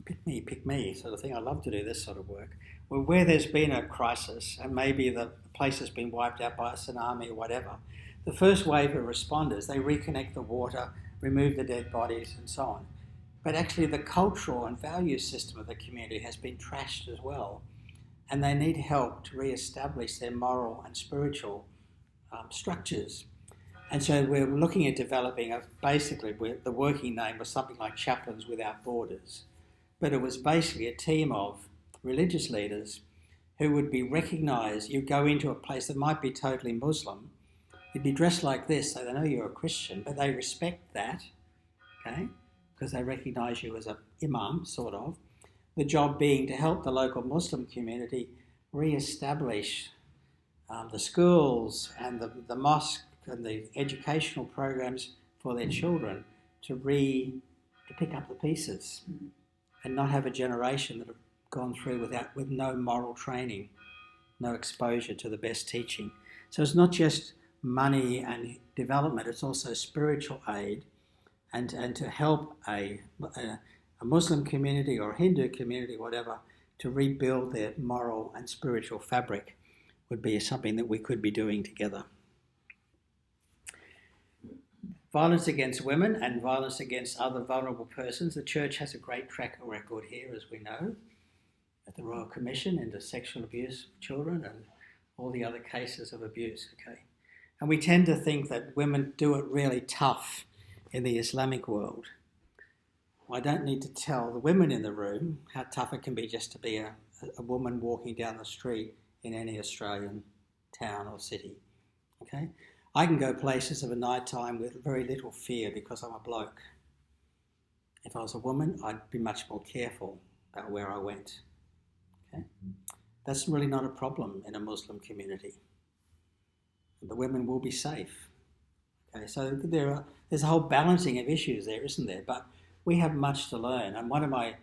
pick me sort of thing. I love to do this sort of work. Well, where there's been a crisis and maybe the place has been wiped out by a tsunami or whatever, the first wave of responders, they reconnect the water, remove the dead bodies and so on. But actually the cultural and value system of the community has been trashed as well. And they need help to re-establish their moral and spiritual structures. And so we're looking at developing the working name was something like Chaplains Without Borders. But it was basically a team of religious leaders who would be recognised. You go into a place that might be totally Muslim, you'd be dressed like this, so they know you're a Christian, but they respect that, okay, because they recognise you as an imam, sort of. The job being to help the local Muslim community re-establish the schools and the mosque and the educational programs for their children to pick up the pieces and not have a generation that have gone through with no moral training, no exposure to the best teaching. So it's not just money and development, it's also spiritual aid and to help a Muslim community or a Hindu community, whatever, to rebuild their moral and spiritual fabric would be something that we could be doing together. Violence against women and violence against other vulnerable persons. The church has a great track record here, as we know, at the Royal Commission into sexual abuse of children and all the other cases of abuse. Okay, and we tend to think that women do it really tough in the Islamic world. I don't need to tell the women in the room how tough it can be just to be a woman walking down the street in any Australian town or city. Okay, I can go places of a night time with very little fear because I'm a bloke. If I was a woman, I'd be much more careful about where I went. Okay, that's really not a problem in a Muslim community. The women will be safe. Okay, so there's a whole balancing of issues there, isn't there? But we have much to learn. And one of my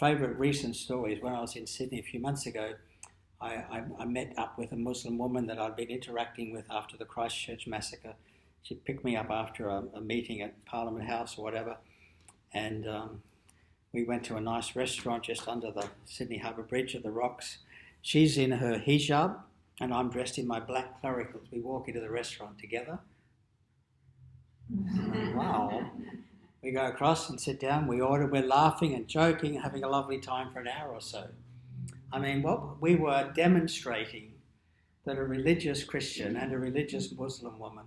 favourite recent stories, when I was in Sydney a few months ago, I met up with a Muslim woman that I'd been interacting with after the Christchurch massacre. She picked me up after a meeting at Parliament House or whatever, and we went to a nice restaurant just under the Sydney Harbour Bridge at the Rocks. She's in her hijab and I'm dressed in my black clericals. We walk into the restaurant together. Wow. We go across and sit down, we order, we're laughing and joking and having a lovely time for an hour or so. I mean, what we were demonstrating that a religious Christian and a religious Muslim woman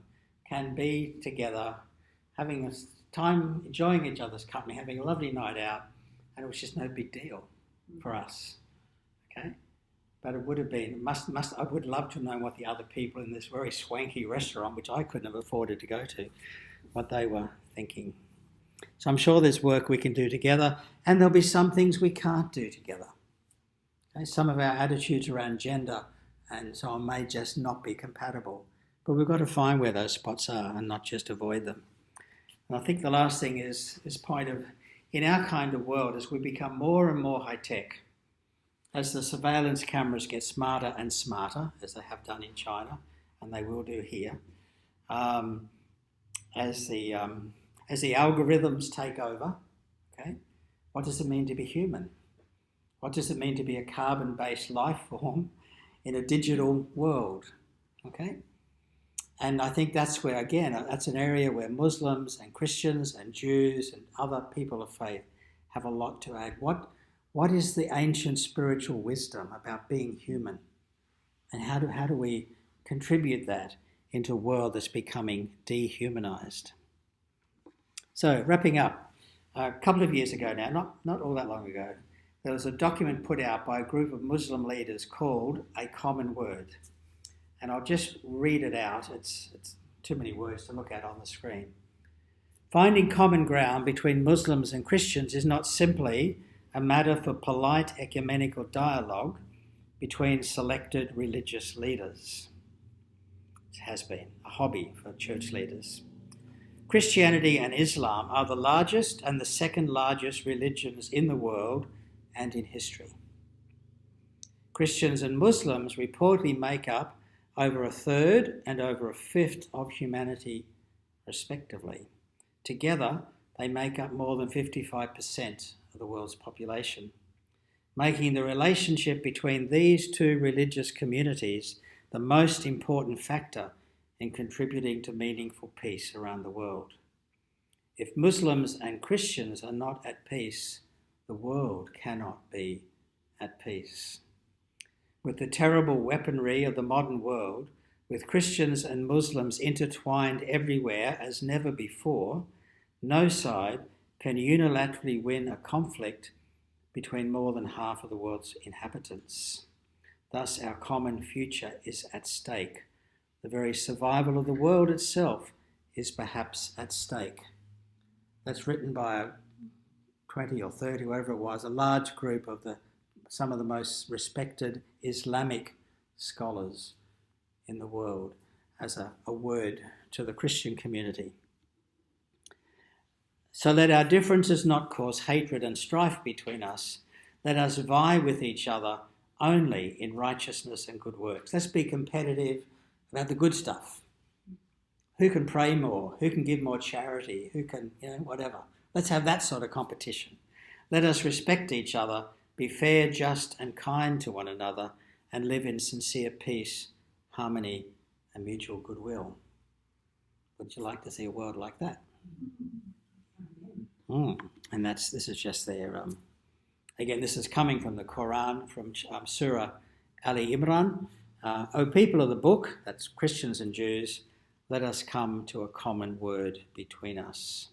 can be together, having a time, enjoying each other's company, having a lovely night out, and it was just no big deal for us. Okay? But it would have been, I would love to know what the other people in this very swanky restaurant, which I couldn't have afforded to go to, what they were thinking. So I'm sure there's work we can do together, and there'll be some things we can't do together. Okay? Some of our attitudes around gender and so on may just not be compatible, but we've got to find where those spots are and not just avoid them. And I think the last thing is this point of, in our kind of world, as we become more and more high-tech, as the surveillance cameras get smarter and smarter, as they have done in China, and they will do here, as the algorithms take over, okay, what does it mean to be human? What does it mean to be a carbon-based life form in a digital world? Okay, and I think that's where, again, that's an area where Muslims and Christians and Jews and other people of faith have a lot to add. What is the ancient spiritual wisdom about being human? And how do we contribute that into a world that's becoming dehumanized? So, wrapping up, a couple of years ago now, not all that long ago, there was a document put out by a group of Muslim leaders called A Common Word. And I'll just read it out. It's too many words to look at on the screen. Finding common ground between Muslims and Christians is not simply a matter for polite ecumenical dialogue between selected religious leaders. It has been a hobby for church leaders. Christianity and Islam are the largest and the second largest religions in the world and in history. Christians and Muslims reportedly make up over a third and over a fifth of humanity, respectively. Together, they make up more than 55% of the world's population, making the relationship between these two religious communities the most important factor in contributing to meaningful peace around the world. If Muslims and Christians are not at peace, the world cannot be at peace. With the terrible weaponry of the modern world, with Christians and Muslims intertwined everywhere as never before, no side can unilaterally win a conflict between more than half of the world's inhabitants. Thus, our common future is at stake. The very survival of the world itself is perhaps at stake. That's written by 20 or 30, whatever it was, a large group of some of the most respected Islamic scholars in the world as a word to the Christian community. So let our differences not cause hatred and strife between us. Let us vie with each other only in righteousness and good works. Let's be competitive about the good stuff. Who can pray more? Who can give more charity? Who can, whatever. Let's have that sort of competition. Let us respect each other, be fair, just and kind to one another, and live in sincere peace, harmony and mutual goodwill. Would you like to see a world like that? And this is just their, again, this is coming from the Quran, from Surah Ali Imran. O people of the book, that's Christians and Jews, let us come to a common word between us.